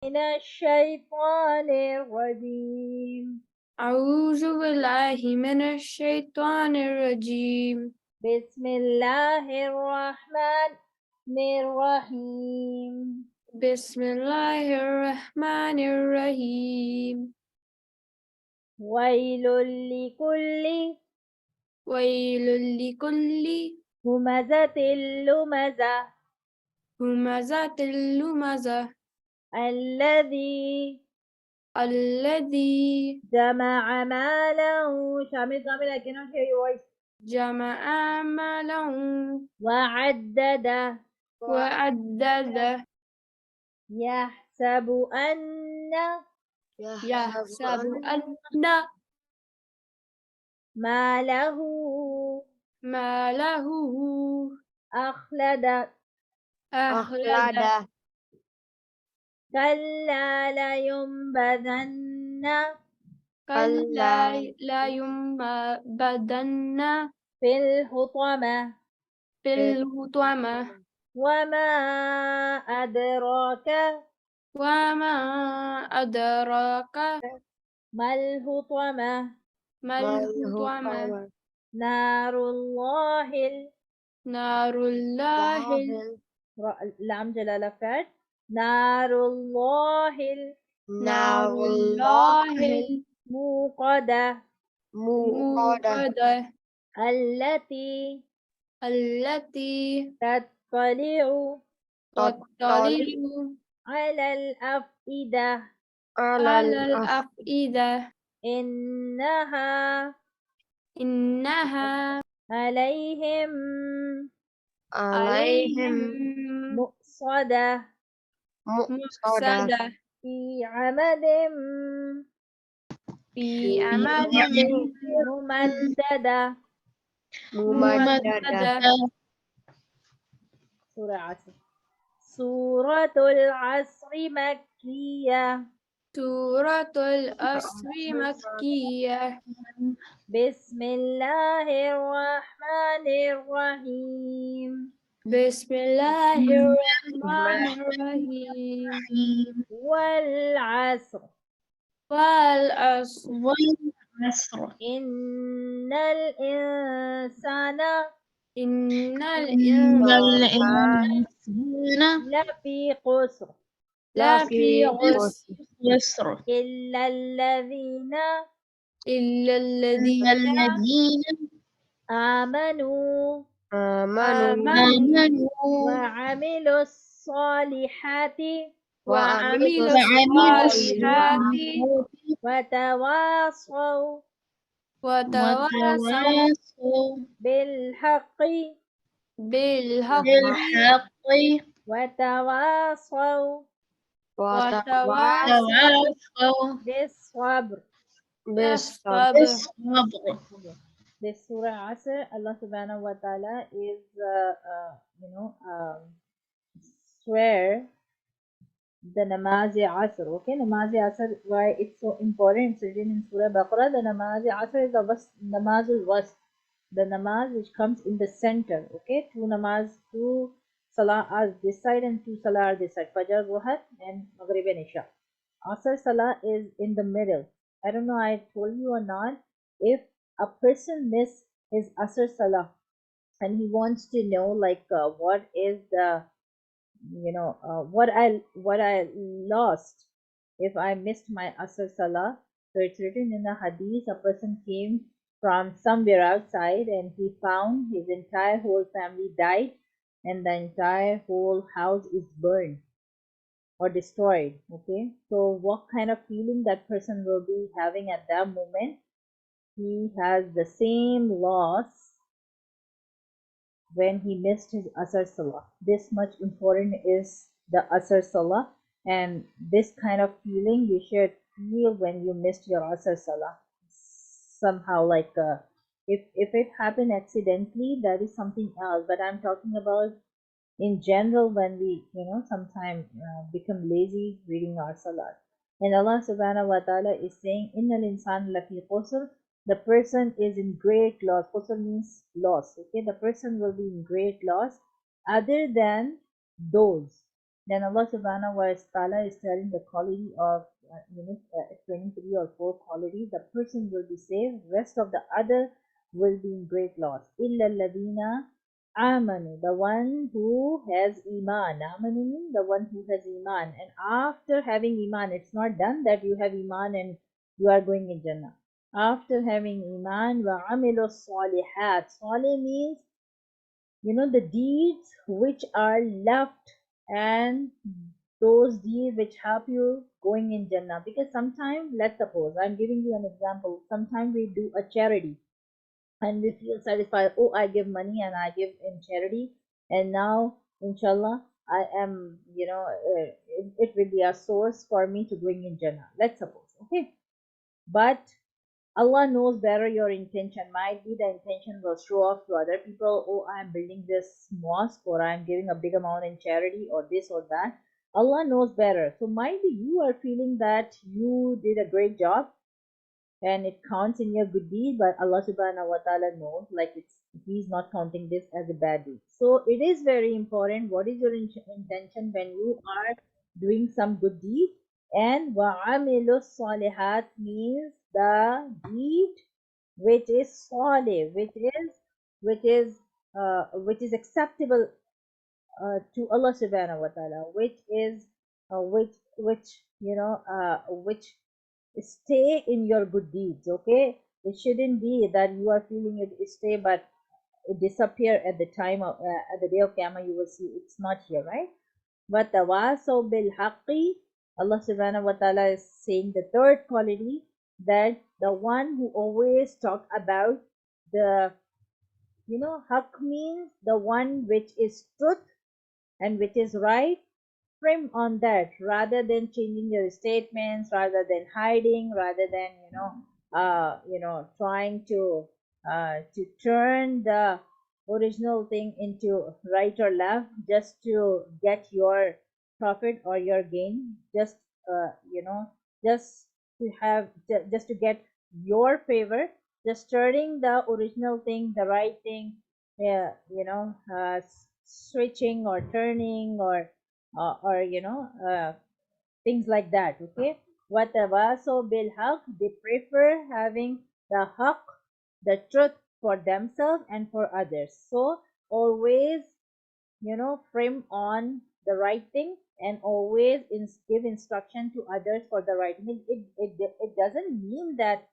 من الشيطان الرجيم. أعوذ بالله من الشيطان الرجيم. بسم الله الرحمن الرحيم. بسم الله الرحمن الرحيم. ويل لكل ويل لكل همزة لمزة همزة لمزة الذي الذي جمع ماله شامل كامل I cannot hear your voice. جمع ماله وعدده وعدده يحسب أن يحسب أن ماله ماله أخلد أخلد كلا لينبذن كلا لا ينبذن في الحطمة في الحطمة وما أدراك وما أدراك ما الحطمة ما الحطمة نار الله نار الله لام جلالة فعل نار الله نار الله الموقدة الموقدة التي التي تطلع تطلع على الأفئدة على الأفئدة إنها إنها عليهم عليهم مؤصدة مفسدة في عمد في أمد ممددة. ممددة. سورة عصر. سورة العصر مكية. سورة العصر مكية. بسم الله الرحمن الرحيم. بسم الله الرحمن الرحيم. والعصر والعصر إن الإنسان إن الإنسان لفي قسر لفي خسر إلا الذين إلا الذين آمنوا آمنوا وعملوا الصالحات وعملوا الصالحات وتواصوا وتواصوا بالحق بالحق وتواصوا وتواصوا بالصبر. بالصبر. This Surah Asr, Allah Subhanahu wa Taala is, swear the Namaz Asr. Okay, Namaz Asr, why it's so important? It's written in Surah Baqarah. The Namaz Asr is the Namaz al-Wasf, the Namaz which comes in the center. Okay, two Salah are this side and two Salah are this side. Fajr, Zuhr, and Maghrib and Isha. Asr Salah is in the middle. I don't know, I told you or not. If a person miss his Asr Salah and he wants to know like what is the what I lost if I missed my Asr Salah. So it's written in the Hadith, a person came from somewhere outside and he found his entire whole family died and the entire whole house is burned or destroyed. Okay, so what kind of feeling that person will be having at that moment? He has the same loss when he missed his Asr Salah. This much important is the Asr Salah, and this kind of feeling you should feel when you missed your Asr Salah. Somehow, like if it happened accidentally, that is something else. But I'm talking about in general when we sometimes become lazy reading our Salah. And Allah Subhanahu wa Taala is saying, "Innal insan lafi qusr." The person is in great loss. Qusr means loss. Okay, the person will be in great loss, other than those Then Allah subhanahu wa ta'ala is telling the quality of, explaining 3 or 4 qualities. The person will be saved, rest of the other will be in great loss. Illa alladhina amanu, the one who has iman. Amanu means the one who has iman. And after having iman, it's not done that you have iman and you are going in Jannah. After having iman, wa amilu salihat. Salih means the deeds which are left, and those deeds which help you going in Jannah. Because sometimes, let's suppose, I'm giving you an example. Sometimes we do a charity and we feel satisfied. Oh, I give money and I give in charity, and now, inshallah, I am, it will be a source for me to going in Jannah. Let's suppose, okay? But Allah knows better your intention. Might be the intention was show off to other people. Oh, I'm building this mosque, or I'm giving a big amount in charity, or this or that. Allah knows better. So might be you are feeling that you did a great job and it counts in your good deed, but Allah subhanahu wa ta'ala knows, like He's not counting this as a bad deed. So it is very important what is your intention when you are doing some good deed. And wa'amilu salihat means the deed which is salih, which is acceptable to Allah subhanahu wa ta'ala, which stay in your good deeds. Okay, it shouldn't be that you are feeling it stay but it disappear at the time of at the day of Qiyamah. You will see it's not here, right? But tawasaw bil haqqi, Allah subhanahu wa ta'ala is saying the third quality, that the one who always talk about the, haqq means the one which is truth and which is right. Prim on that rather than changing your statements, rather than hiding, rather than trying to turn the original thing into right or left just to get your profit or your gain, just just just to get your favor, just turning the original thing, the right thing, yeah, switching or turning, or things like that. Okay, whatever. So bil haq, they prefer having the haq, the truth, for themselves and for others. So always, frame on the right thing, and always give instruction to others for the right thing. It doesn't mean that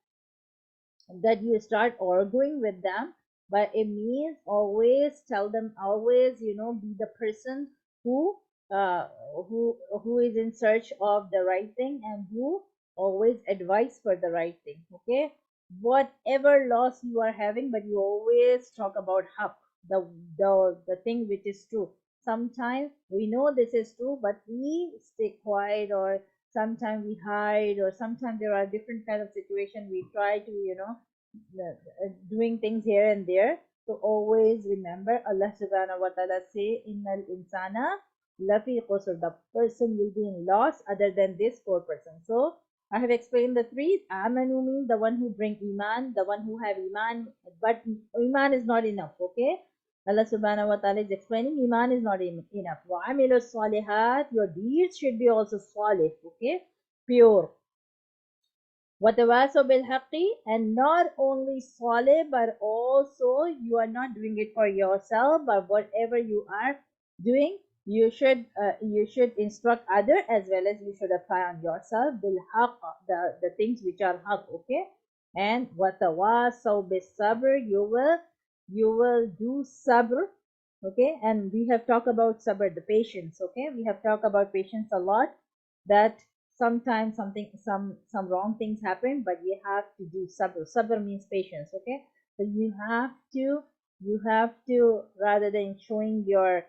you start arguing with them, but it means always tell them, always, be the person who uh, who is in search of the right thing, and who always advise for the right thing. Okay, whatever loss you are having, but you always talk about haq, the thing which is true. Sometimes we know this is true, but we stay quiet, or sometimes we hide, or sometimes there are different kind of situation we try to, doing things here and there. So always remember, Allah subhanahu wa ta'ala say, innal insana lafi qusr, the person will be in loss other than this 4%. So I have explained the three. Amanu means the one who bring iman, the one who have iman, but iman is not enough. Okay, Allah subhanahu wa ta'ala is explaining iman is not enough. Wa amilu salihat, your deeds should be also salih. Okay, pure. وَتَوَاسَوْا بِالْحَقِّ, and not only solid, but also you are not doing it for yourself, but whatever you are doing, you should instruct other, as well as you should apply on yourself. بِالْحَقِّ, the things which are haq. Okay, and وَتَوَاسَوْا بِالصَّبْرِ, you will do sabr. Okay, and we have talked about sabr, the patience. Okay, we have talked about patience a lot, that sometimes some wrong things happen, but you have to do sabr. Sabr means patience. Okay, so you have to, rather than showing your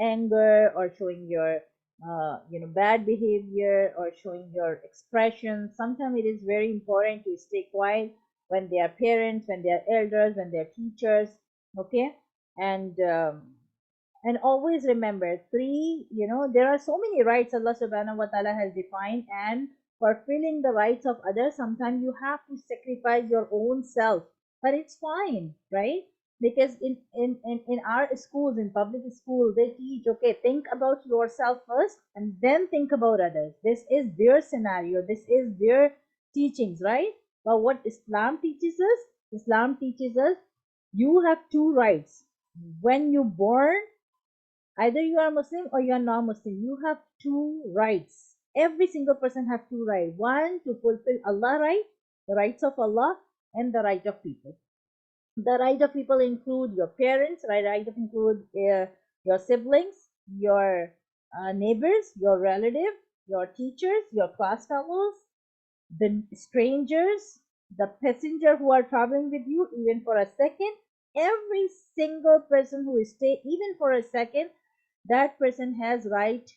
anger, or showing your bad behavior, or showing your expression, sometimes it is very important to stay quiet when they are parents, when they are elders, when they are teachers. Okay, and always remember three, there are so many rights Allah subhanahu wa ta'ala has defined, and for fulfilling the rights of others, sometimes you have to sacrifice your own self, but it's fine, right? because in our schools, in public school, they teach, okay, think about yourself first and then think about others. This is their scenario, this is their teachings, right? But what Islam teaches us, Islam teaches us you have two rights. When you born, either you are Muslim or you are non-Muslim, you have two rights. Every single person have two rights. One, to fulfill Allah right, the rights of Allah, and the right of people. The right of people include your parents, right of include your siblings, your neighbors, your relative, your teachers, your class fellows, the strangers, the passenger who are traveling with you even for a second. Every single person who stay even for a second, that person has right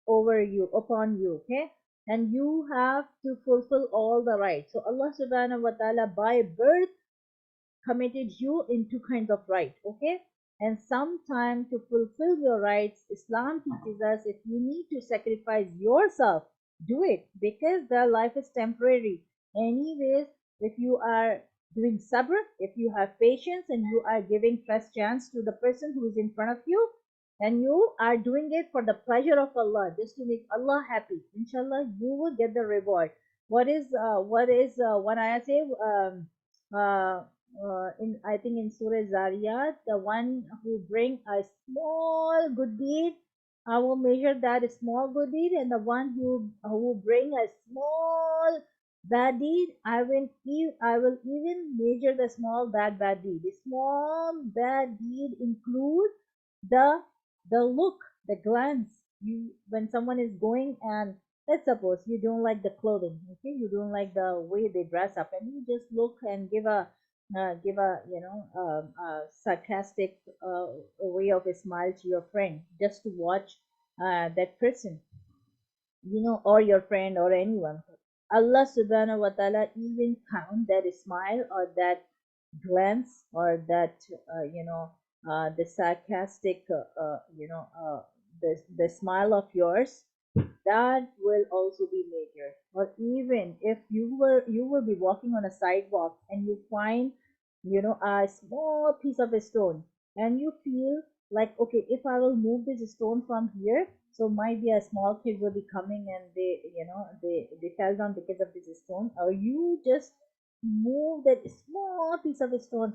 over you, upon you, okay? And you have to fulfill all the rights. So Allah subhanahu wa ta'ala by birth committed you in two kinds of right, okay? And sometime to fulfill your rights, Islam teaches us if you need to sacrifice yourself, do it, because the life is temporary. Anyways, if you are doing sabr, if you have patience and you are giving first chance to the person who is in front of you, and you are doing it for the pleasure of Allah, just to make Allah happy, inshallah, you will get the reward. What is one ayah say? Uh, in I think in Surah Zariyat, the one who bring a small good deed, I will measure that a small good deed, and the one who bring a small bad deed, I will even measure the small bad deed. The small bad deed include the look, the glance. You when someone is going and let's suppose you don't like the clothing, okay, you don't like the way they dress up, and you just look and give a sarcastic way of a smile to your friend just to watch that person, or your friend or anyone. Allah subhanahu wa ta'ala even count that smile or that glance or that the sarcastic the smile of yours, that will also be major. Or even if you will be walking on a sidewalk and you find a small piece of a stone, and you feel like, okay, if I will move this stone from here, so might be a small kid will be coming and they fell down because of this stone, or you just move that small piece of a stone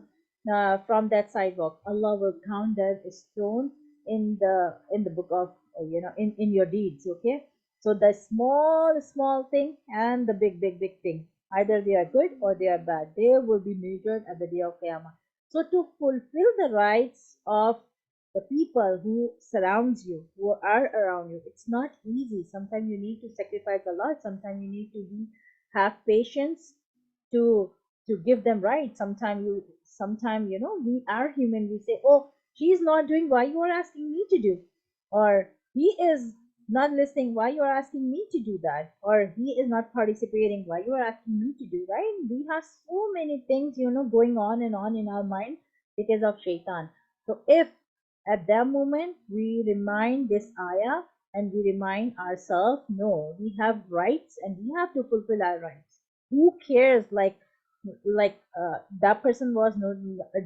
from that sidewalk, Allah will count that stone in the book of in your deeds, okay? So the small thing and the big thing, either they are good or they are bad, they will be measured at the day of Qiyamah. So to fulfill the rights of the people who surrounds you, who are around you, it's not easy. Sometimes you need to sacrifice a lot. Sometimes you need to have patience to give them right. Sometimes we are human, we say, oh, she's not doing, why you are asking me to do? Or he is not listening, why you are asking me to do that? Or he is not participating, why you are asking me to do, right? We have so many things going on and on in our mind because of shaitan. So if at that moment we remind this ayah and we remind ourselves, no, we have rights and we have to fulfill our rights. Who cares, that person was not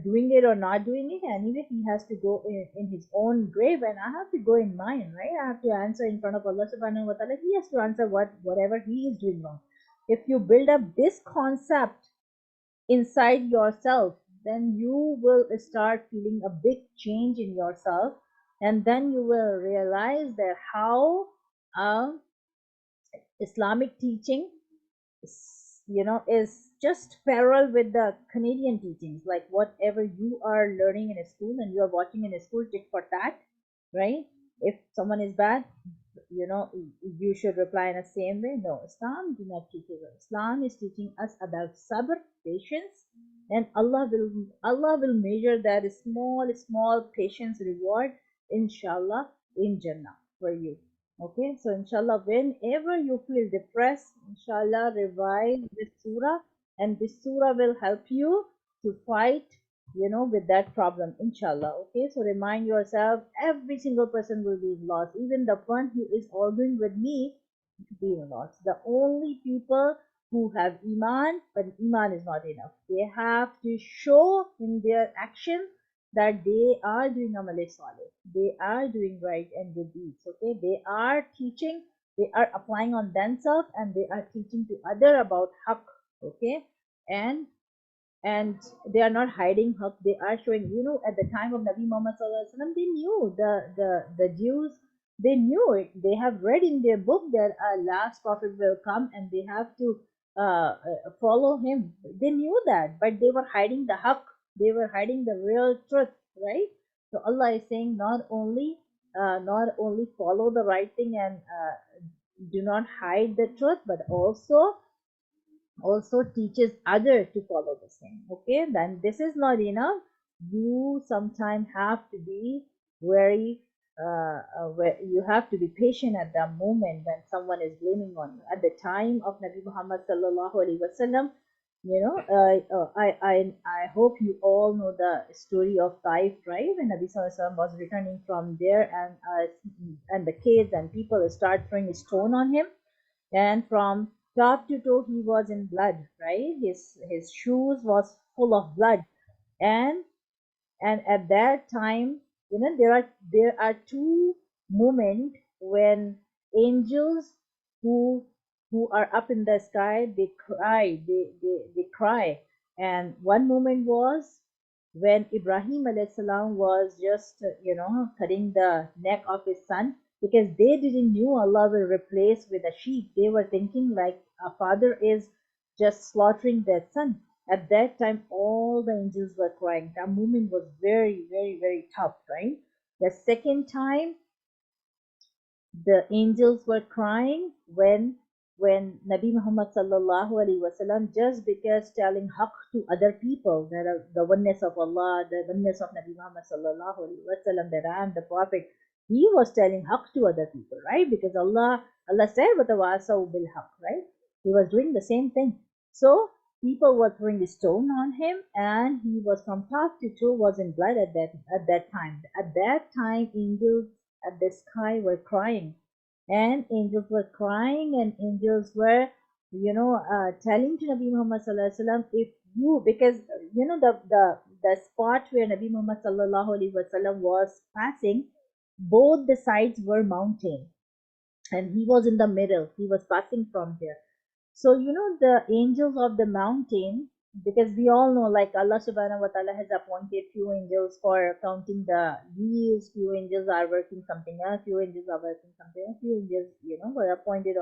doing it or not doing it, anyway he has to go in his own grave, and I have to go in mine, right? I have to answer in front of Allah subhanahu wa ta'ala. He has to answer whatever he is doing wrong. If you build up this concept inside yourself, then you will start feeling a big change in yourself, and then you will realize that how uh, Islamic teaching is just parallel with the Canadian teachings, like whatever you are learning in a school and you are watching in a school, tit for tat, right? If someone is bad, you know you should reply in the same way. No, Islam do not teach us. Islam is teaching us about sabr, patience, and Allah will measure that small patience reward, inshallah, in Jannah for you. Okay, so inshallah, whenever you feel depressed, inshallah, revise this surah, and this surah will help you to fight, with that problem, inshallah. Okay, so remind yourself, every single person will be lost, even the one who is arguing with me, be lost. The only people who have iman, but iman is not enough. They have to show in their action that they are doing amal salih, they are doing right and good deeds. Okay, they are teaching, they are applying on themselves, and they are teaching to other about haqq. Okay, and and they are not hiding haqq, they are showing. At the time of Nabi Muhammad sallallahu alaihi wasallam, they knew the Jews, they knew it, they have read in their book that a last prophet will come and they have to follow him. They knew that, but they were hiding the haqq, they were hiding the real truth, right? So Allah is saying, not only follow the right thing and do not hide the truth, but also teaches others to follow the same. Okay, then this is not enough. You sometimes have to be very you have to be patient at that moment when someone is blaming on you. At the time of Nabi Muhammad sallallahu alaihi wasallam, I hope you all know the story of Taif, right? When Nabi sallallahu alaihi wasallam was returning from there, and the kids and people start throwing a stone on him, and from top to toe he was in blood, right? His shoes was full of blood. And and at that time, there are two moments when angels who who are up in the sky, they cry, they cry. And one moment was when Ibrahim alayhis salam was just cutting the neck of his son, because they didn't knew Allah will replace with a sheep. They were thinking like a father is just slaughtering their son. At that time, all the angels were crying. That moment was very, very, very tough, right? The second time, the angels were crying when Nabi Muhammad sallallahu alaihi wasallam, just because telling haqq to other people, that the oneness of Allah, the oneness of Nabi Muhammad sallallahu alaihi wasallam, that I am the prophet, he was telling haqq to other people, right? Because Allah said, "Watawasau bil haqq," right? He was doing the same thing. So people were throwing a stone on him, and he was from top to toe was in blood at that time. At that time, angels at the sky were crying, and angels were crying, and angels were telling to Nabi Muhammad sallallahu alaihi wasallam, if you, because the spot where Nabi Muhammad sallallahu alaihi wasallam was passing, both the sides were mountain, and he was in the middle, he was passing from there. So the angels of the mountain, because we all know, like, Allah subhanahu wa ta'ala has appointed few angels for counting the wheels, few angels are working something else, few angels are working something else, few angels were appointed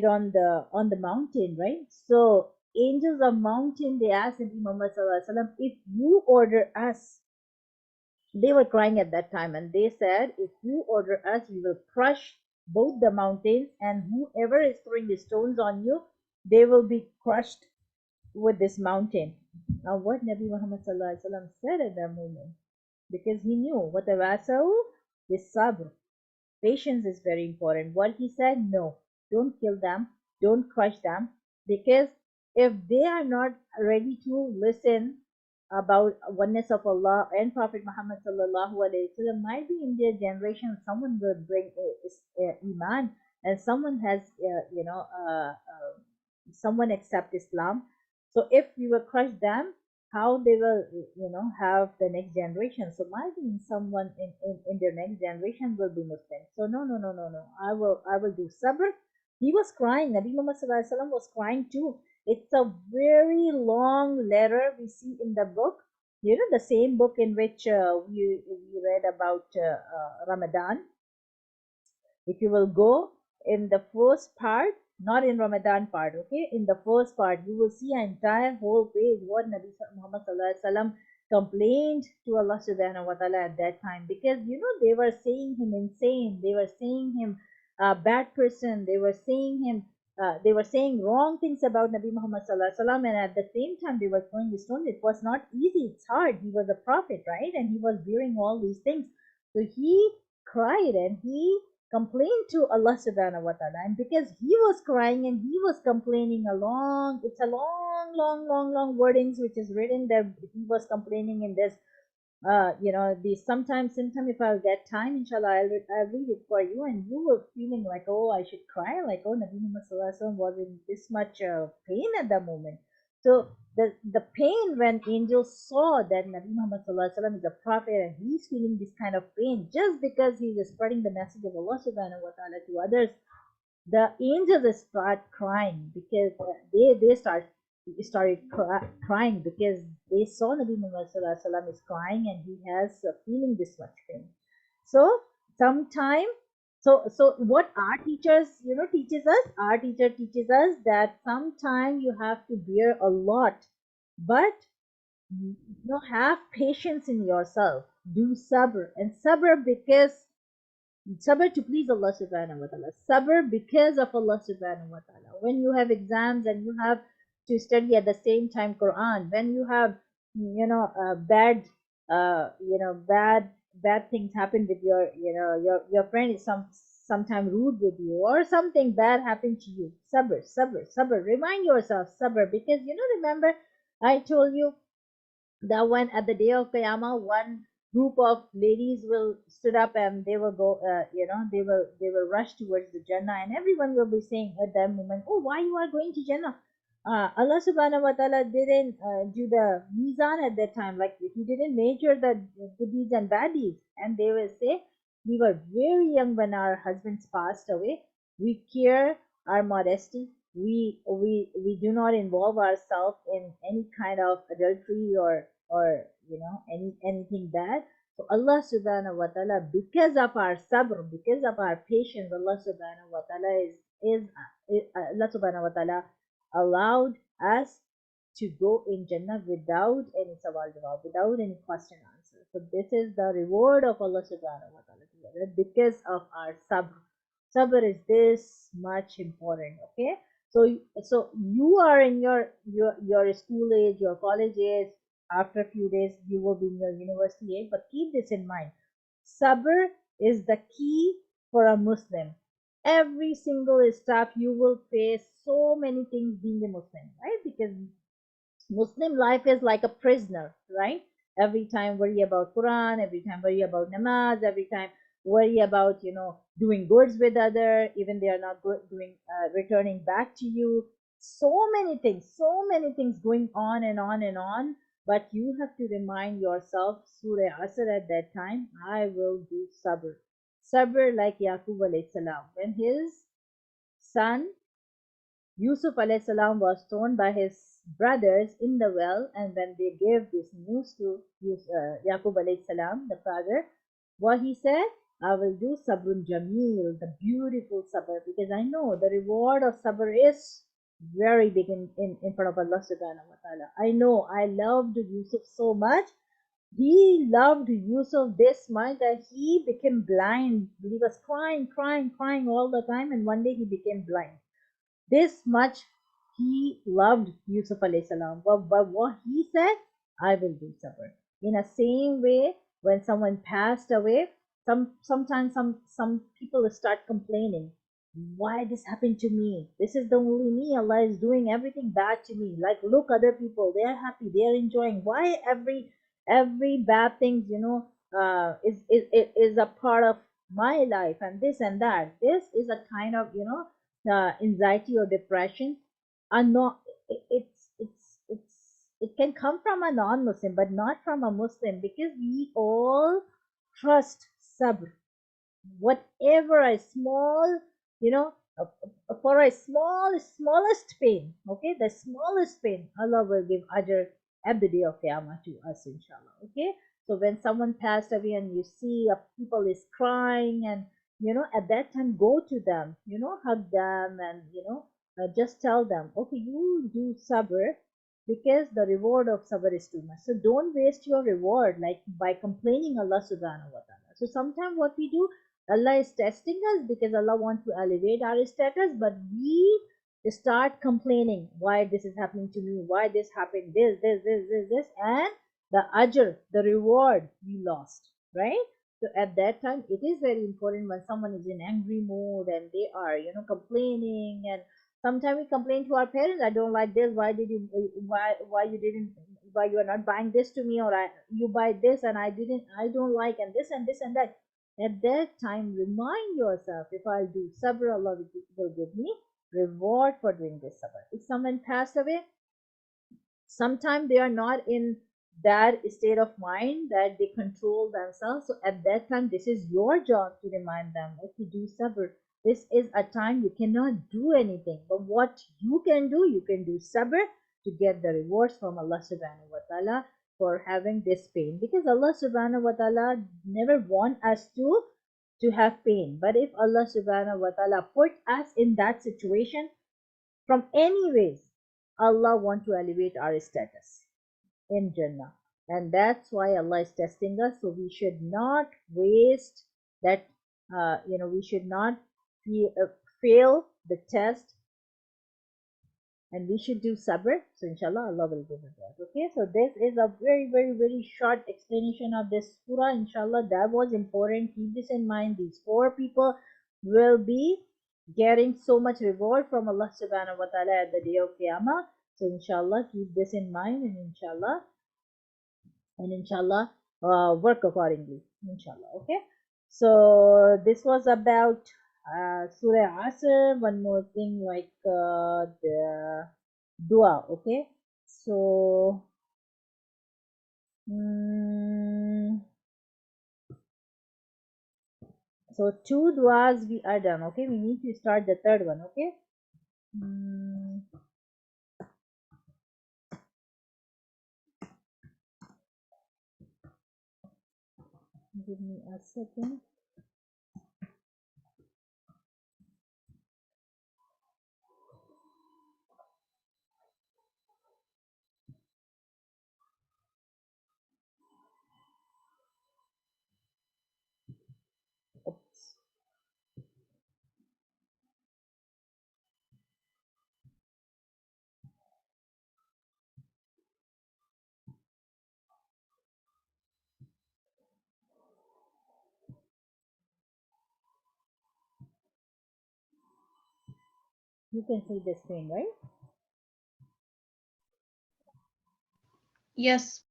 on the mountain, right? So angels of mountain, they asked Nabi Muhammad sallallahu alaihi wasallam, if you order us, they were crying at that time, and they said, if you order us, we will crush both the mountains, and whoever is throwing the stones on you, they will be crushed with this mountain. Now, what Nabi Muhammad sallallahu alaihi wasallam said at that moment, because he knew what the wasau is sabr. Patience is very important. What he said, no, don't kill them, don't crush them, because if they are not ready to listen about oneness of Allah and Prophet Muhammad sallallahu alaihi wasallam, might be in their generation someone will bring iman, and someone has someone accept Islam. So if we will crush them, how they will have the next generation? So might be someone in their next generation will be Muslim. So no, no, no, no, no, I will do sabr. He was crying. Nabi Muhammad sallallahu alaihi wasallam was crying too. It's a very long letter we see in the book, the same book in which we read about Ramadan. If you will go in the first part, not in Ramadan part, okay, in the first part, you will see an entire whole page what Nabi Muhammad sallallahu alaihi wasallam complained to Allah subhanahu wa ta'ala at that time, because they were saying him insane, they were saying him a bad person, they were saying wrong things about Nabi Muhammad sallallahu alaihi wasallam, and at the same time they were throwing the stones. It was not easy, it's hard. He was a prophet, right? And he was bearing all these things. So he cried and he complained to Allah subhanahu wa ta'ala. And because he was crying and he was complaining it's a long, long, long, long wordings which is written that he was complaining in this. The sometime if I'll get time, inshallah, I'll read it for you, and you will feeling like, oh, I should cry, like, oh, Nabi Muhammad sallallahu alaihi wasallam was in this much pain at the moment. So the pain when angels saw that Nabi Muhammad sallallahu alaihi wasallam is a prophet and he's feeling this kind of pain just because he is spreading the message of Allah subhanahu wa ta'ala to others, the angels start crying because they crying because they saw Nabi Muhammad sallallahu alaihi wasallam is crying and he has feeling this much pain. So sometime, so what our teachers teaches us, our teacher teaches us that sometime you have to bear a lot, but have patience in yourself, do sabr and sabr because sabr to please Allah subhanahu wa ta'ala. Sabr because of Allah subhanahu wa ta'ala. When you have exams and you have to study at the same time Quran, when you have bad things happen with your friend is sometime rude with you or something bad happened to you. Sabr, sabr, sabr. Remind yourself sabr because remember I told you that when at the day of Qiyamah, one group of ladies will stood up and they will go, they will rush towards the Jannah, and everyone will be saying at that moment, "Oh, why you are going to Jannah?" Allah Subhanahu wa Taala didn't do the mizan at that time, like He didn't measure the good deeds and bad deeds, and they will say, "We were very young when our husbands passed away. We care our modesty, we do not involve ourselves in any kind of adultery or anything bad." So Allah subhanahu wa ta'ala, because of our sabr, because of our patience, Allah subhanahu wa ta'ala Allah subhanahu wa ta'ala allowed us to go in Jannah without any sawal jawab, without any question answer. So this is the reward of Allah subhanahu wa ta'ala because of our sabr. Sabr is this much important. Okay, so you are in your school age, your college age. After a few days you will be in your university age, but keep this in mind. Sabr is the key for a Muslim. Every single step you will face so many things being a Muslim, right? Because Muslim life is like a prisoner, right? Every time worry about Quran, every time worry about namaz, every time worry about doing goods with other, even they are not good, doing returning back to you. So many things going on and on and on. But you have to remind yourself, Surah Asr at that time, I will do sabr. Sabr like Yaqub alayhi salam. When his son Yusuf alayhi salam was thrown by his brothers in the well, and when they gave this news to Yaqub alayhi salam, the father, what he said, I will do sabrun jameel, the beautiful sabr, because I know the reward of sabr is very big in front of Allah subhanahu wa ta'ala. I know I loved Yusuf so much. He loved Yusuf this much that he became blind. He was crying, crying, crying all the time, and one day he became blind. This much he loved Yusuf alayhi salam. But what he said, I will do sabr. In the same way, when someone passed away, sometimes some people start complaining. Why this happened to me? This is the only me. Allah is doing everything bad to me. Like look, other people, they are happy, they are enjoying. Why every bad thing, is a part of my life and this and that. This is a kind of anxiety or depression are not it can come from a non-Muslim but not from a Muslim, because we all trust sabr. Whatever a small, you know for a smallest pain, okay, the smallest pain, Allah will give ajr at the day of Qiyamah to us, inshallah. Okay, so when someone passed away and you see a people is crying, and at that time go to them, hug them, and just tell them, okay, you do sabr, because the reward of sabr is too much. So don't waste your reward like by complaining Allah subhanahu wa ta'ala. So sometimes what we do, Allah is testing us because Allah wants to elevate our status, but we start complaining why this is happening to me, why this happened, this, and the ajr, the reward we lost, right? So at that time, it is very important when someone is in angry mood and they are, complaining, and sometimes we complain to our parents, I don't like this, why you didn't, why you are not buying this to me, or you buy this and I don't like, and this and this and that. At that time, remind yourself, if I'll do sabr, Allah will give me reward for doing this sabr. If someone passed away, sometimes they are not in that state of mind that they control themselves. So at that time, this is your job to remind them, okay, do sabr. This is a time you cannot do anything. But what you can do sabr to get the rewards from Allah subhanahu wa ta'ala for having this pain. Because Allah subhanahu wa ta'ala never want us to have pain. But if Allah subhanahu wa ta'ala put us in that situation, from any ways, Allah want to elevate our status in Jannah. And that's why Allah is testing us. So we should not waste that, we should not fail the test, and we should do sabr. So inshallah Allah will give us that. Okay, so this is a very very very short explanation of this surah. Inshallah, that was important. Keep this in mind. These four people will be getting so much reward from Allah subhanahu wa ta'ala at the day of Qiyamah. So inshallah, keep this in mind, and inshallah work accordingly, inshallah. Okay, so this was about Surah Asr. One more thing, like the dua. Okay, so mm, so two duas we are done. Okay, we need to start the third one. Okay. Mm, give me a second. Oops. You can see the screen, right? Yes.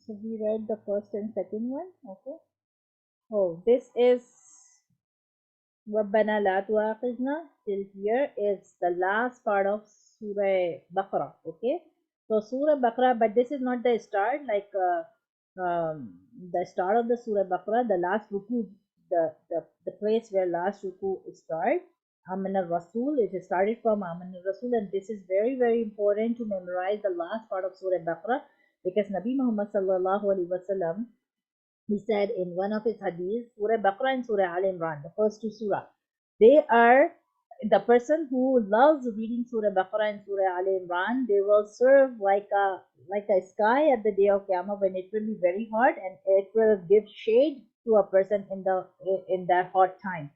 So we read the first and second one. Okay. Oh, this is رَبَّنَا لَا تُؤَاخِذْنَا. Till here is the last part of Surah Baqarah. Okay, so Surah Baqarah, but this is not the start, like the start of the Surah Baqarah, the last ruku, the place where last ruku start. Aman al-Rasul, it is started from Aman al-Rasul, and this is very very important to memorize the last part of Surah Baqarah, because Nabi Muhammad sallallahu alaihi wasallam, he said in one of his hadiths, Surah Baqarah and Surah Al Imran, the first two surah, they are, the person who loves reading Surah Baqarah and Surah Al Imran, they will serve like a sky at the day of Qiyamah, when it will be very hot, and it will give shade to a person in that hot time.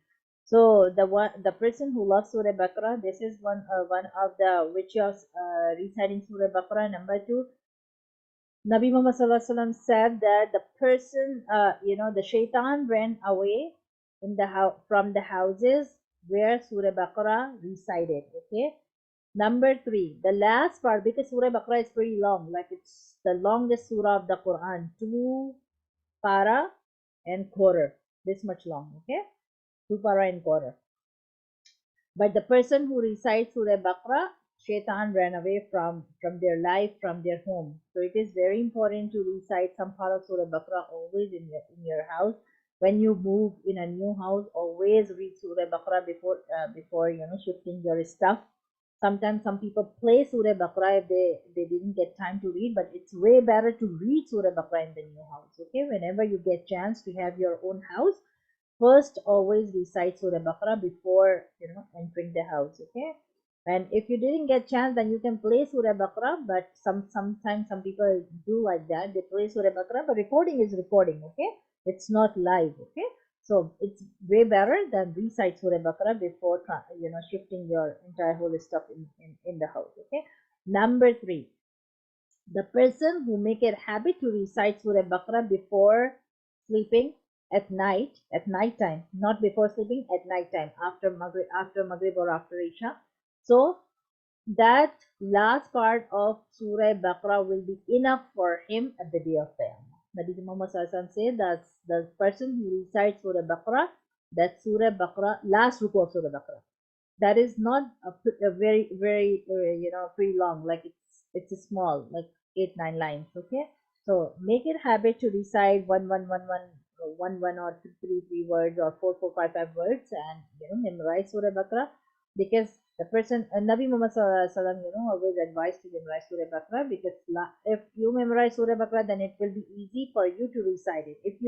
So the person who loves Surah Baqarah, this is one of the virtues reciting Surah Baqarah. Number two, Nabi Muhammad SAW said that the person, the shaitan ran away from the houses where Surah Baqarah recited. Okay. Number three, the last part, because Surah Baqarah is pretty long, like it's the longest surah of the Quran, two para and quarter, this much long. Okay, two para and quarter. But the person who recites Surah Baqarah, Shaitan ran away from their life, from their home. So it is very important to recite some part of Surah Baqarah always in your house. When you move in a new house, always read Surah Baqarah before shifting your stuff. Sometimes some people play Surah Baqarah if they didn't get time to read, but it's way better to read Surah Baqarah in the new house. Okay, whenever you get chance to have your own house, first always recite Surah Baqarah before entering the house. Okay, and if you didn't get chance, then you can play Surah Baqarah, but sometimes some people do like that, they play Surah Baqarah, but recording is recording. Okay, it's not live. Okay, so it's way better than recite Surah Baqarah before shifting your entire whole stuff in the house. Okay, number three, the person who make it habit to recite Surah Baqarah before sleeping at night time, not before sleeping, at night time, after Maghrib or after Isha. So that last part of Surah Baqarah will be enough for him at the day of Qiyamah. Nabi Muhammad said that the person who recites Surah Baqarah, that Surah Baqarah, last ruku of Surah Baqarah, that is not a very pretty long, like it's a small, like 8 9 lines. Okay, so make it habit to recite one or three words, or four five five words, and memorize Surah Baqarah, because the person, Nabi Muhammad sallallahu alaihi wasallam, always advised to memorize Surah Baqarah, because if you memorize Surah Baqarah, then it will be easy for you to recite it. If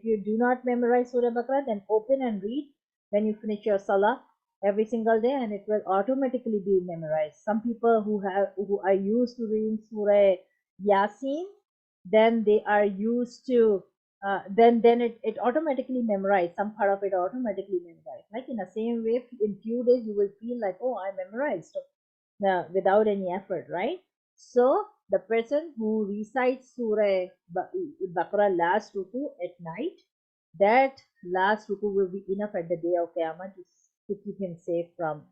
you do not memorize Surah Baqarah, then open and read when you finish your salah every single day, and it will automatically be memorized. Some people who are used to reading Surah Yasin, then they are used to then it automatically memorized, some part of it automatically memorized, like in the same way in few days you will feel like, oh, I memorized without any effort, right? So the person who recites Surah Baqarah last ruku at night, that last ruku will be enough at the day of Qiyamah to keep him safe from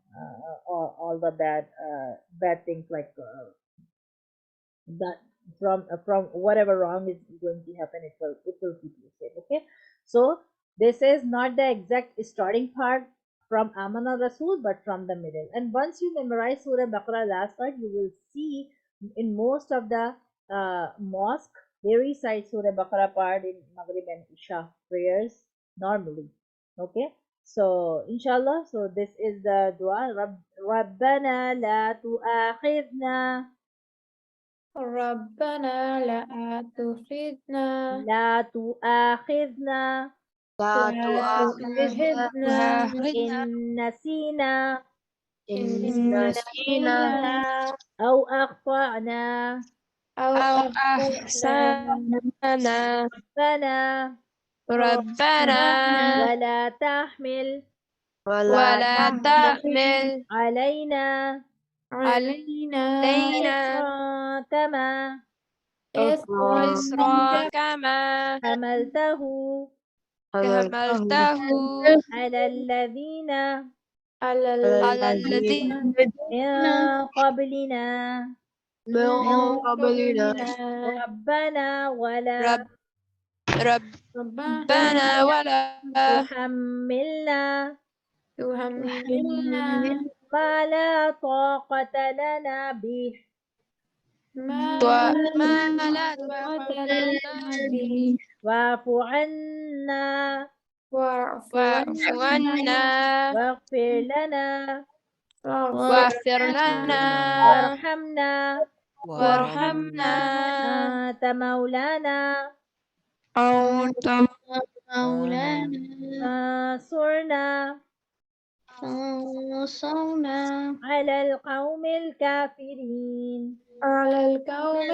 all the bad things, like that from whatever wrong is going to happen, it will keep you safe. Okay, so this is not the exact starting part from Amana Rasul, but from the middle. And once you memorize Surah Baqarah last part, you will see in most of the mosque they recite Surah Baqarah part in Maghrib and Isha prayers normally. Okay, so inshallah, so this is the dua. Rabbana la tu'akhidna, ربنا لا تؤاخذنا لا تؤاخذنا لا تؤاخذنا إن نسينا إن نسينا أو أخطأنا. أو أخطأنا ربنا ربنا ولا تحمل ولا تحمل علينا علينا إصرا كما إصرا حملته على الذين على الذين من قبلنا. من قبلنا ربنا ولا ربنا ولا تحملنا تحملنا ما لا طاقة لنا به ما لا طاقة لنا به واعف عنا واعف عنا واغفر لنا واغفر لنا وارحمنا وارحمنا أنت مولانا أنت مولانا فانصرنا فانصرنا على القوم الكافرين. على القوم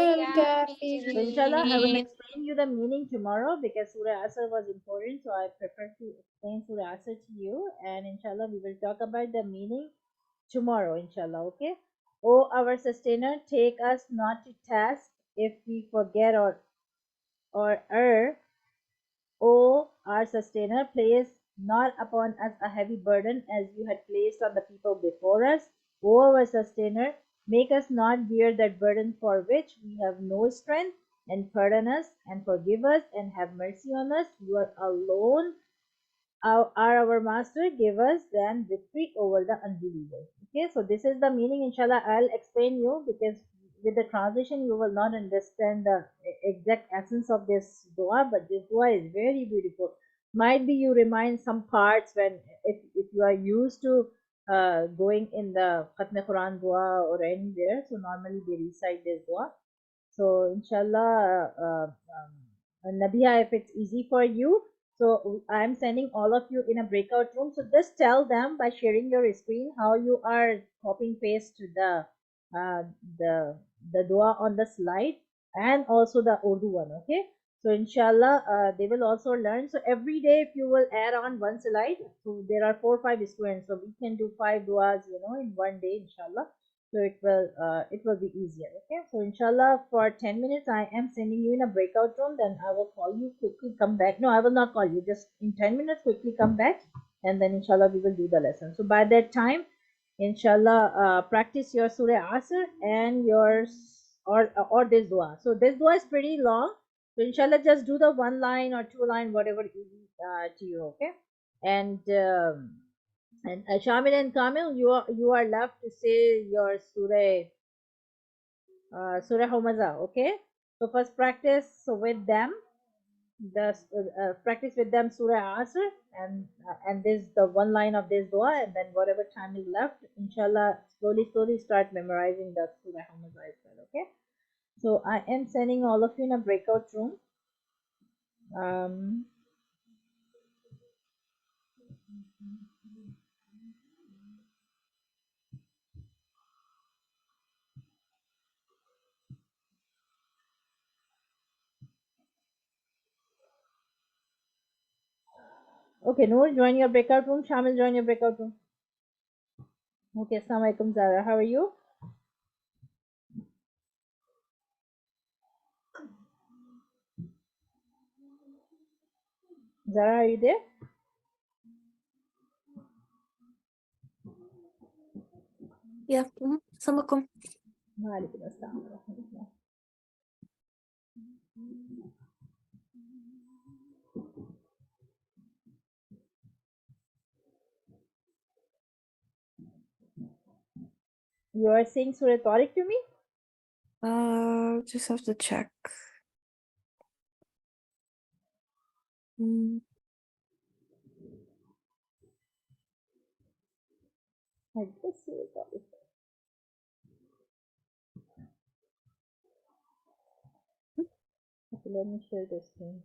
So inshallah, I will الكافرين. explain you the meaning tomorrow, because Surah Asr was important, so I prefer to explain Surah Asr to you. And inshallah, we will talk about the meaning tomorrow, inshallah. Okay. O our sustainer, take us not to task if we forget or err. O our sustainer, place not upon us a heavy burden as you had placed on the people before us. O our sustainer, make us not bear that burden for which we have no strength, and pardon us and forgive us and have mercy on us. You are alone are our master. Give us then victory over the unbelievers. Okay, so this is the meaning. Inshallah, I'll explain you, because with the translation you will not understand the exact essence of this dua, but this dua is very beautiful. Might be you remind some parts when, if you are used to going in the Khatme Quran dua or anywhere, so normally they recite this dua. So inshallah, Nabiha, if it's easy for you, so I'm sending all of you in a breakout room. So just tell them by sharing your screen how you are copying paste to uh, the the dua on the slide, and also the Urdu one. Okay. So inshallah, they will also learn. So every day, if you will add on one slide, so there are 4 5 students, so we can do 5 duas, in one day, inshallah. so it will be easier. Okay, so inshallah for 10 minutes I am sending you in a breakout room, then I will call you, quickly come back. No, I will not call you, just in 10 minutes quickly come back, and then inshallah we will do the lesson. So by that time, inshallah, practice your surah asr and yours, or this dua. So this dua is pretty long, so inshallah just do the one line or two line, whatever easy to you. Okay, and Shamil and Kamil, you are left to say your Surah Humaza. Okay, so first practice with them, practice with them Surah Asr, and this the one line of this dua, and then whatever time is left, inshallah, slowly start memorizing the Surah Humaza as well. Okay, so I am sending all of you in a breakout room. Um, okay, Noor, join your breakout room. Shamil, join your breakout room. Okay, Assalamu alaikum, Zara. How are you? Zara, are you there? Yeah. Assalamualaikum. Walaikum assalam wa rahmatullah. You are saying Surah Tariq to me? Just have to check. I just Surah Tariq. Okay, let me share this screen.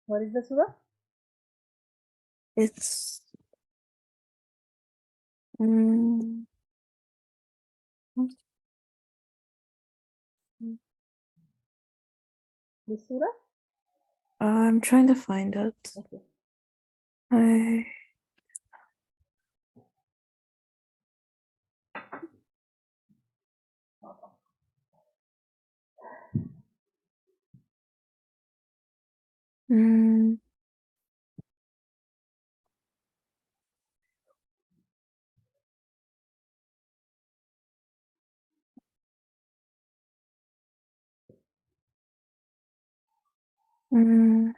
What is the surah? It's mm, This surah? I'm trying to find it. Okay. I mm, mm,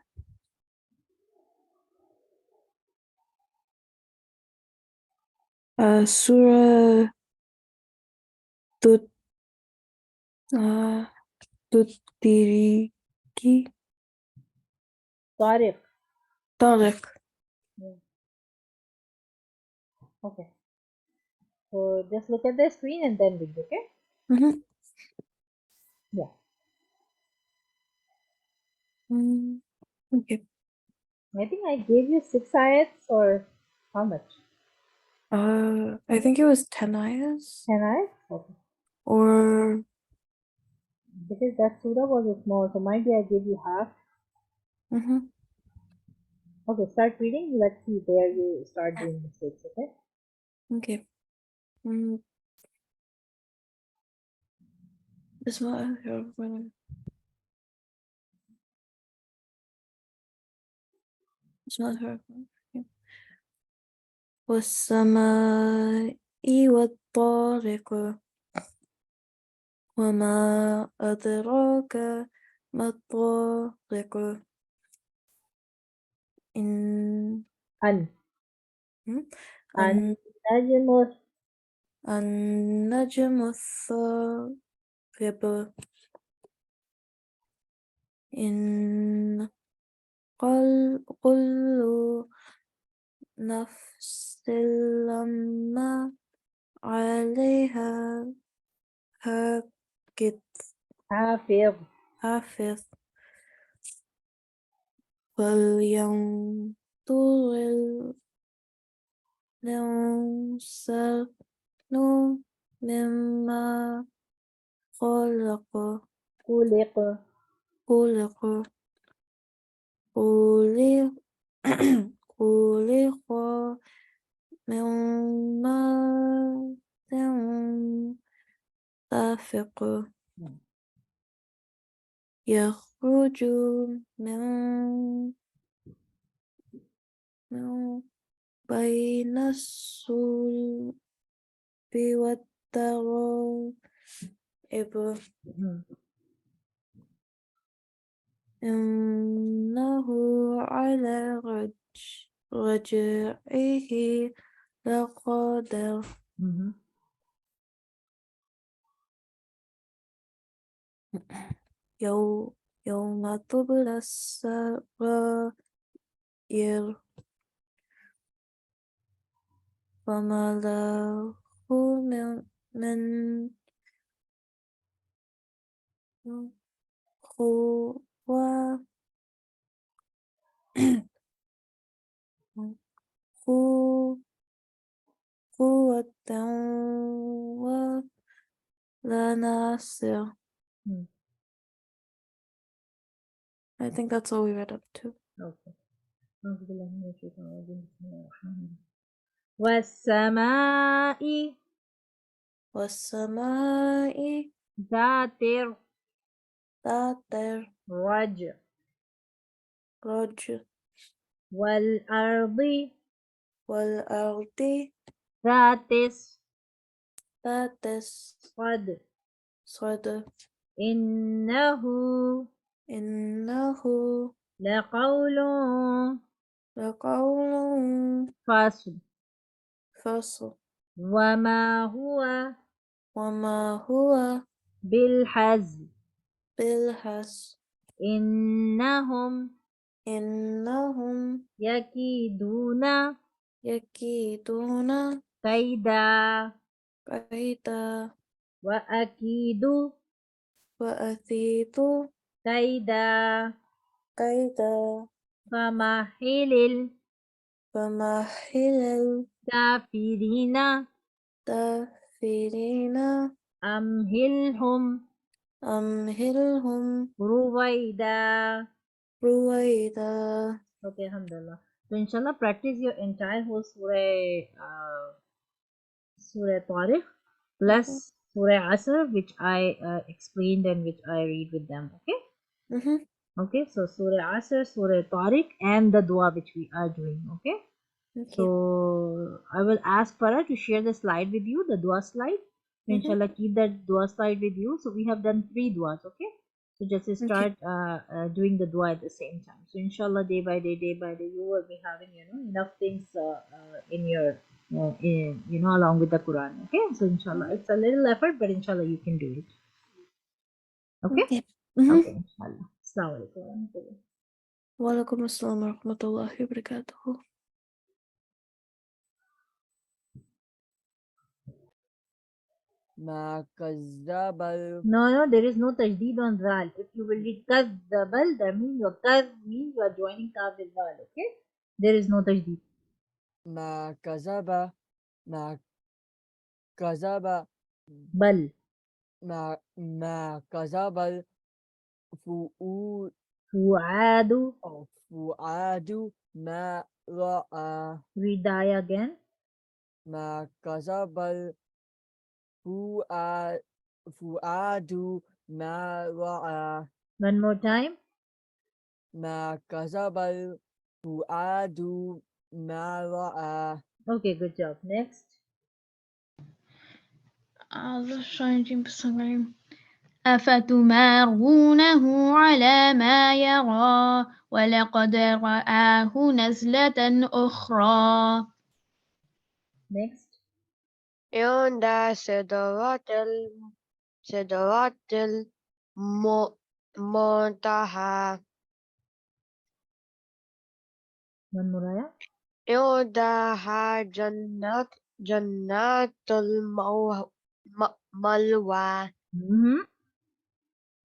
Surah Tut uh, Tutiriki Tariq. Tariq. Yeah. Okay. So just look at the screen and then read, okay? Mm-hmm. Yeah. Okay. I think I gave you 6 ayats, or how much? I think it was 10 ayahs, 10 ayats? Okay. or Because that surah was small, so might be I gave you half. mm-hmm. Okay, start reading. Let's see where you start doing mistakes, okay? Okay. Mm. والسماء والطارق وما أدراك ما الطارق إن An. أن Najm. النجم الثاقب إن كل نفس لما عليها حافظ Hafiz. حافظ فلينظر الإنسان مما خلق Khuliq. خلق خلق خلق من ماء دافق يخرج من بين الصلب والترائب إنه على رجعه لقادر يوم تبلى السرائر وما له من قوة قوة ولا ناصر. I think that's all we read up to. Okay. والسماء والسماء ذات ذات الرجع الرجع والأرض والأرض ذات ذات الصدع الصدع إنه إنه لقول لقول فصل فصل وما هو وما هو بالحزن بالحس إنهم إنهم يكيدون يكيدون كيدا كيدا وأكيد وأكيد كيدا كيدا فمهل فمهل الكافرين الكافرين أمهلهم أمهلهم رويدا. رويدا. Okay, alhamdulillah. So inshallah practice your entire whole Surah Tariq Mhm, plus Surah Asr, which I explained and which I read with them. Okay. mhm. Okay. So Surah Asr, Surah Tariq, and the dua which we are doing. Okay. Okay. So I will ask Farah to share the slide with you, the dua slide. So Mhm. inshallah keep that dua slide with you. So we have done three duas. Okay. So just Okay. start doing the dua at the same time. So inshallah day by day, you will be having enough things in your along with the Quran. Okay. So inshallah Mhm. it's a little effort, but inshallah you can do it. Okay. Okay. Mhm. Okay. Inshallah. Assalamu alaikum. وعليكم السلام ورحمة الله وبركاته. ما كذب No, there is no tajdeed on zal. If you will read kazzabal, that means your kaz means you are joining kaf with zal. Okay? There is no tajdeed. ما كذب ما كذب Bal. ما كذب الفؤاد Fu'adu. فؤاد ما رأى Ridaya again. ما كذب الفؤاد ما رأى One more time. ما كذب الفؤاد ما رأى. Okay, good job. Next. أفتمارونه على ما يرى ولقد رآه نزلة أخرى Next. عند سدرة المنتهى One more ayah. عندها جنات المأوى Mm-hmm.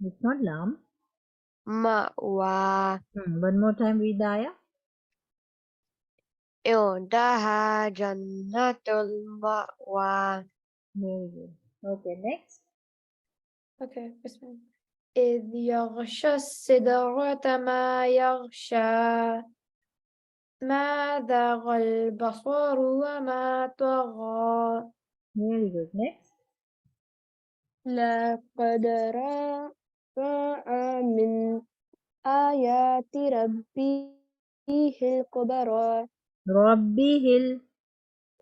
It's not lam. مأوى One more time, Ridaya. عندها جنات المأوى. Very good. Okay, next. Okay. Bismillah. إذ يغشى السدرة ما يغشى ما ذاق البصر وما طغى Very good. Next. لقد رأى من آيات ربه الكبرى ربه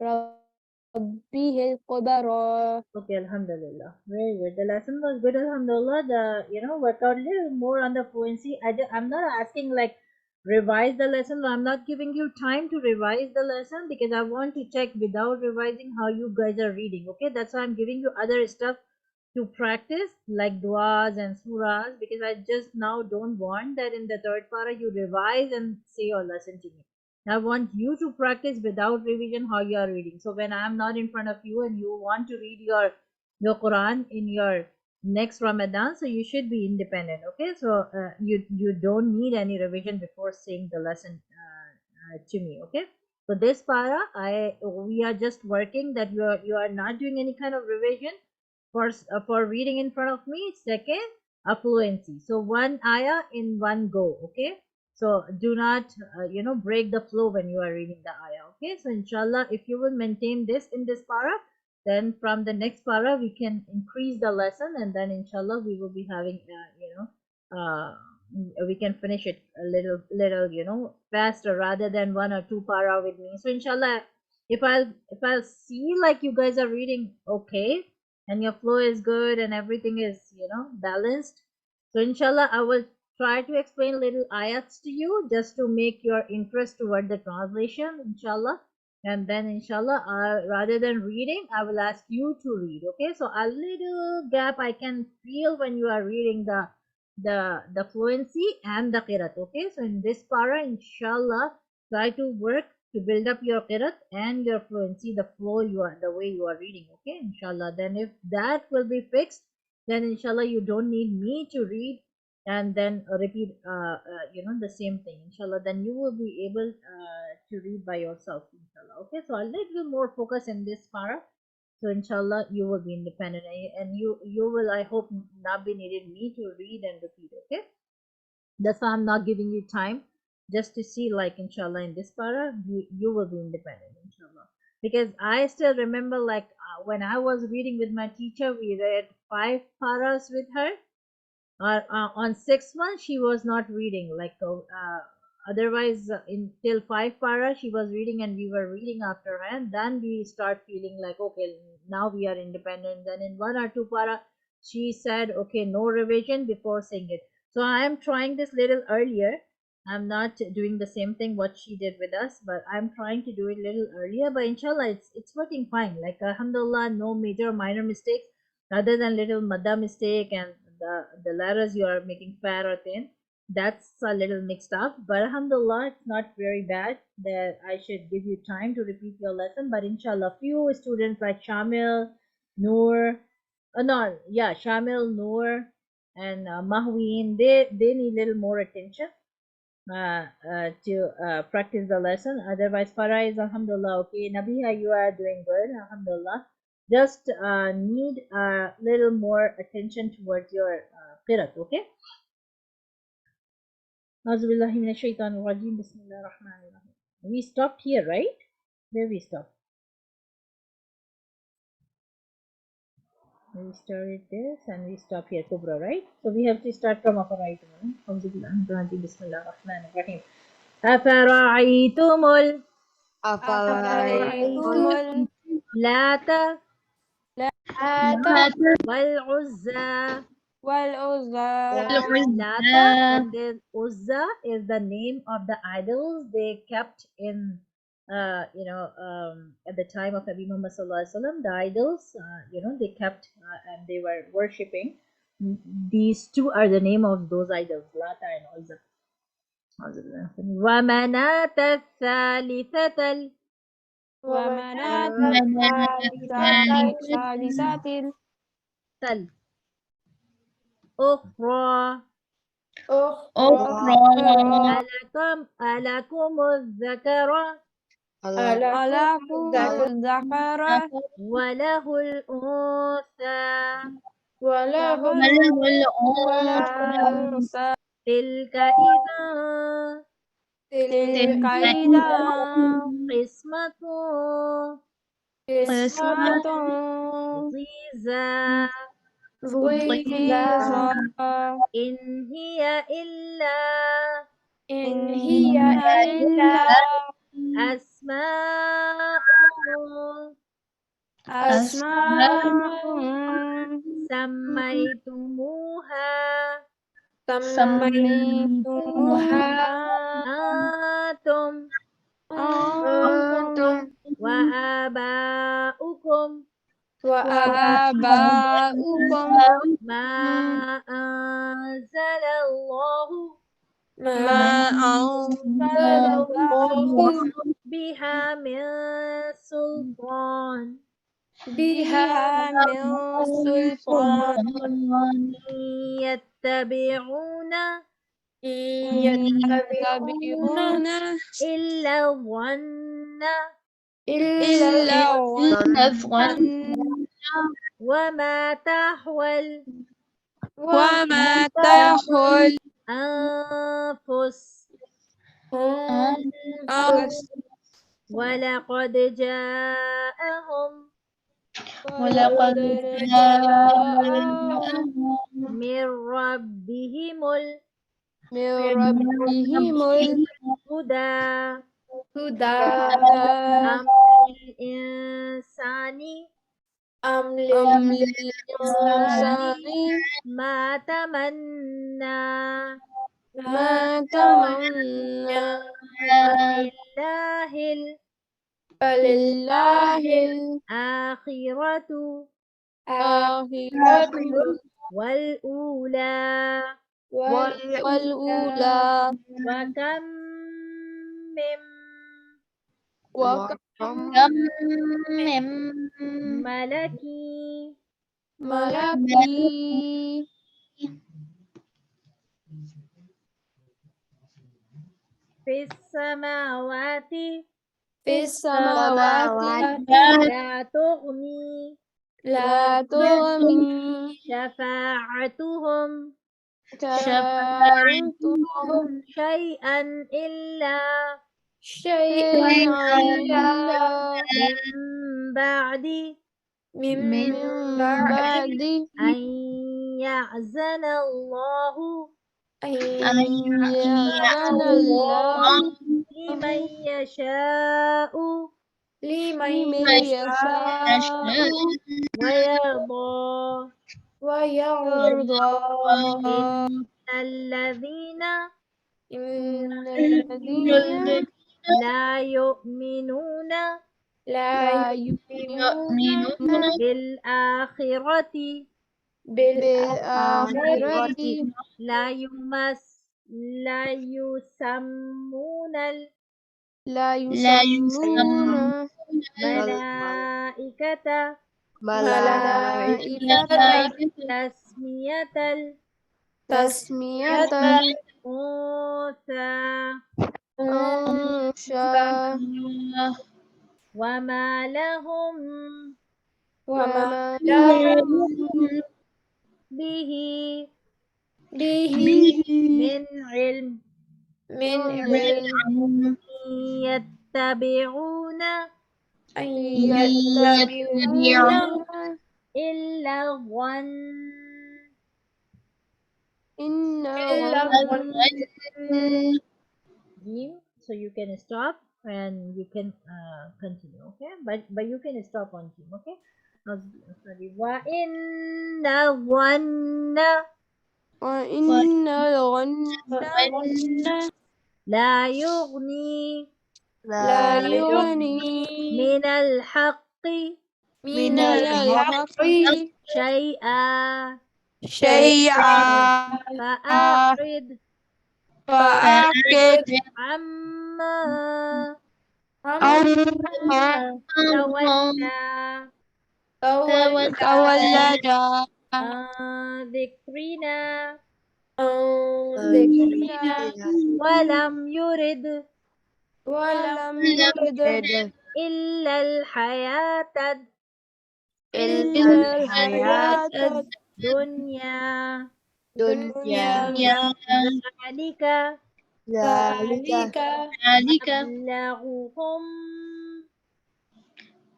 ربه الكبرى. Okay, Alhamdulillah. Very good. The lesson was good, Alhamdulillah. Work out a little more on the fluency. I'm not asking like revise the lesson. I'm not giving you time to revise the lesson because I want to check without revising how you guys are reading. Okay, that's why I'm giving you other stuff to practice like duas and surahs because I just now don't want that in the third para you revise and say your lesson to me. I want you to practice without revision how you are reading. So when I am not in front of you and you want to read your Quran in your next Ramadan, so you should be independent. Okay, so you don't need any revision before saying the lesson to me. Okay, so this para we are just working that you are not doing any kind of revision for reading in front of me. Second, a fluency. So one ayah in one go. Okay, so do not break the flow when you are reading the ayah. Okay, so inshallah if you will maintain this in this para, then from the next para we can increase the lesson, and then inshallah we will be having we can finish it a little faster rather than 1 or 2 para with me. So inshallah if I'll see like you guys are reading okay and your flow is good and everything is balanced, so inshallah I will try to explain little ayats to you just to make your interest toward the translation, inshallah. And then inshallah rather than reading I will ask you to read. Okay, so a little gap I can feel when you are reading the fluency and the qirat. Okay, so in this para inshallah try to work to build up your qirat and your fluency, the flow the way you are reading. Okay, inshallah. Then if that will be fixed, then inshallah you don't need me to read and then repeat the same thing, inshallah. Then you will be able to read by yourself, inshallah. Okay, so a little more focus in this para, so inshallah you will be independent, and you will, I hope, not be needed me to read and repeat. Okay, that's why I'm not giving you time just to see like inshallah in this para you will be independent, inshallah. Because I still remember like when I was reading with my teacher, we read 5 paras with her. On 6th one she was not reading like otherwise in till 5 para she was reading and we were reading after her, and then we start feeling like okay now we are independent. Then in 1 or 2 para she said okay no revision before saying it. So I am trying this little earlier. I'm not doing the same thing what she did with us, but I'm trying to do it little earlier. But inshallah it's working fine, like alhamdulillah, no major minor mistakes other than little madda mistake and the letters you are making fat or thin. That's a little mixed up, but alhamdulillah it's not very bad that I should give you time to repeat your lesson. But inshallah few students like Shamil, Noor, no, yeah, Shamil, Noor, and Mahween, they need little more attention to practice the lesson. Otherwise, Farah is alhamdulillah okay. Nabiha, you are doing good, alhamdulillah. Just need a little more attention towards your qirat, okay? Auzubillahi minash shaitanir rajim. Bismillahir rahmanir rahim. We stopped here, right? Where we stopped? We started this and we stop here, Kubra, right? So we have to start from Afaraitum. Auzubillahi minash shaitanir Bismillahir rahmanir rahim. Afaraitumul أفرأيتم Lata لات wal Uzza. والعزى Lata and then Uzza is the name of the idols they kept in at the time of Nabi Muhammad sallallahu alaihi wasallam. The idols they kept and they were worshipping. These two are the name of those idols, Lata and Uzza. ومناة الثالثة ومناة الثالثة الأخرى. أخرى ألكم الذكر ألكم الذكر وله الأنثى. وله وله الأنثى تلك إذا تلك إذا إذا قسمة قسمة ضيزى ضيزى إن هي إلا إن إن هي إلا أسماء أسماء سميتموها سميتموها أنتم أنتم وآباؤكم وآباؤكم ما أنزل الله ما أنزل الله بها من سلطان بها من سلطان إن يتبعون إن يتبعون إلا الظن إلا الظن وما تحول وما تحول أنفس أنفس ولقد جاءهم ولقد جاءهم من ربهم من ربهم الهدى الهدى أم للإنسان أم للإنسان ما تمنى ما تمنى فلله فلله الآخرة الآخرة والأولى والأولى وكم من وكم من ملك ملك في السماوات في السماوات لا تغني لا تغني شفاعتهم شفاعتهم شيئا إلا شيئا إلا من بعد من بعد أن يأذن الله أن أن يأذن الله لمن يشاء لمن يشاء يشاء ويرضى ويرضى إن الذين إن الذين لا يؤمنون لا يؤمنون بالآخرة بالآخرة لا يسمون لا لا يسمون الملائكة ملائكة تسمية تسمية الأنثى أنثى وما لهم وما لهم به به من علم من علم يتبعون أن يتبعون إلا الظن إلا الظن. So you can stop and you can continue, okay? But you can stop on team, okay? Sorry. وَإِنَّ الظَّنَّ وإن الظن لا يغني لا يغني من الحق من الحق شيئا شيئا فأعرض فأعقد عما عما تولى تولد عن ذكرنا عن ذكرنا ولم يرد ولم يرد إلا الحياة إلا الحياة دنيا دنيا ذلك ذلك مبلغهم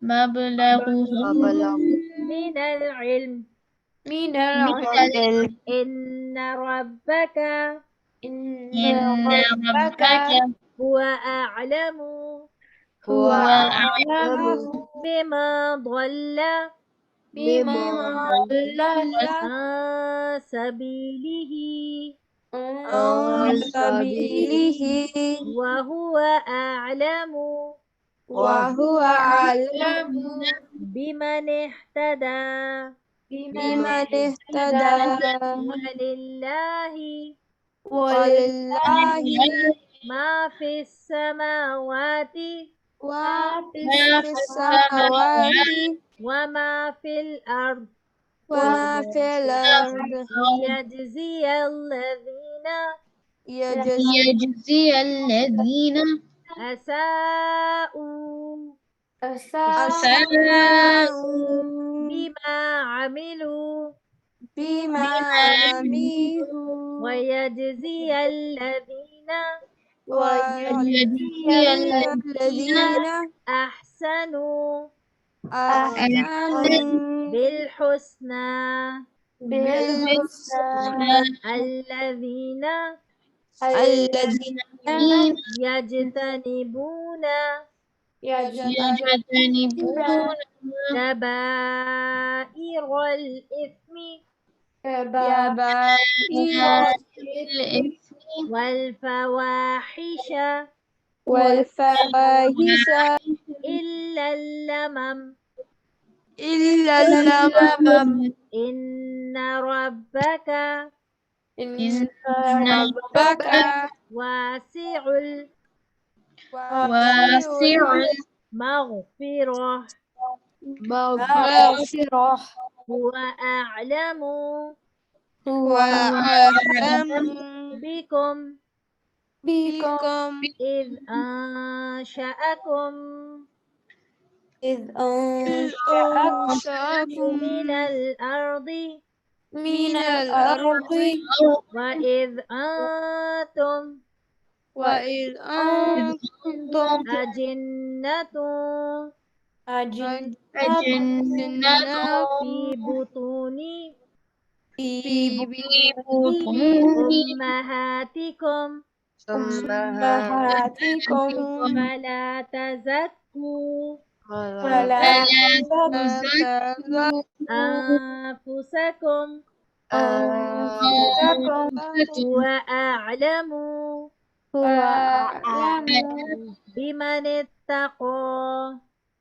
مبلغ من العلم من العلم إن ربك إن ربك هو أعلم هو أعلم أعلم بما ضل بما ضل عن سبيله عن سبيله وهو أعلم وهو أعلم بمن اهتدى بمن اهتدى ولله ولله ما في السماوات ما ما في السماوات وما في الأرض وما في الأرض ليجزي الذين يجزي الذين أساءوا أساءوا بما عملوا بما عملوا ويجزي الذين ويجزي الذين أحسنوا أحسنوا بالحسنى بالحسنى الذين الذين يجتنبون يجتنبون كبائر الإثم كبائر الإثم والفواحش والفواحش إلا اللمم إلا اللمم إن ربك إن ربك واسع واسع المغفرة مغفرة هو أعلم هو أعلم بكم بكم إذ أنشأكم إذ أنشأكم من الأرض من الأرض وإذ أنتم وإذ أنتم أجنة أجنة في بطون في بطون أمهاتكم أمهاتكم فلا تزكوا فلا تزكوا أنفسكم أنفسكم هو أعلم هو أعلم بمن اتقى.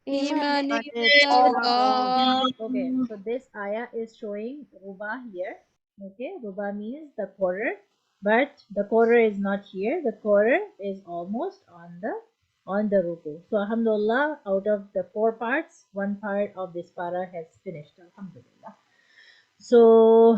بمن اتقى. Okay, so this ayah is showing ruba here. Okay, ruba means the quarter, but the quarter is not here. The quarter is almost on the ruku. So alhamdulillah, out of the 4 parts, one part of this para has finished. Alhamdulillah. So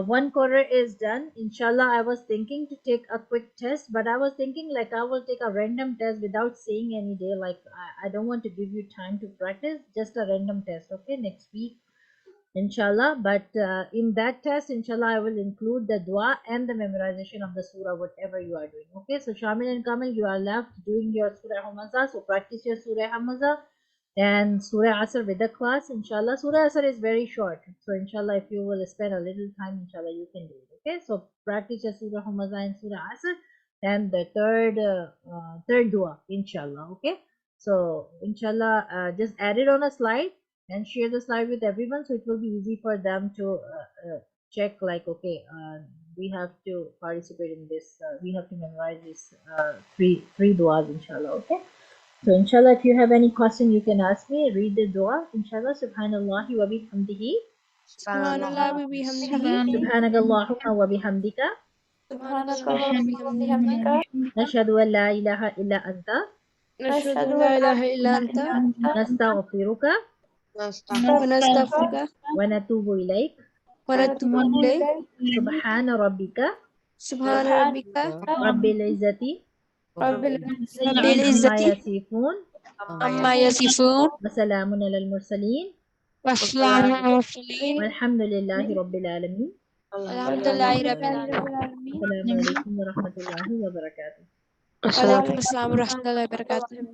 one quarter is done. Inshallah, I was thinking to take a quick test, but I was thinking like I will take a random test without saying any day. Like I don't want to give you time to practice, just a random test. Okay, next week, inshallah. But in that test, inshallah, I will include the dua and the memorization of the surah, whatever you are doing. Okay, so Shamil and Kamil, you are left doing your surah Hamaza. So practice your surah Hamaza and Surah Asr with the class, inshallah. Surah Asr is very short, so inshallah, if you will spend a little time, inshallah, you can do it. Okay, so practice your Surah Humaza and Surah Asr, and the third dua, inshallah. Okay, so inshallah, just add it on a slide and share the slide with everyone, so it will be easy for them to check. Like, okay, we have to participate in this. We have to memorize this three duas, inshallah. Okay. So inshallah, if you have any question, you can ask me. Read the dua. Inshallah, subhanallahi wa bihamdihi. Subhanallah wa bihamdihi. Subhanakallahumma wa bihamdika. سبحانك Subhanallah wa اللهم bihamdihi. وبحمدك Nashhadu an la ilaha illa anta. نشهد نشهد أن أن لا لا إله إلا إله أنت إلا أنت Nastaghfiruka ونستغفرك wa natubu ilaik. ونتوب ونتوب إليك. إليك Subhana rabbika سبحان سبحان ربك rabbil izzati رب رب العزة amma العزة yasifun عما يصفون wa salamun alal mursaleen वल्हम्दुलिल्लाहि रब्बिल आलमीन। Alhamdulillahi Rabbil Alamin. अस्सलामु अलैकुम व रहमतुल्लाहि व बरकातुहू। Walaikum Assalam wa rahmatullahi wa barakatuh.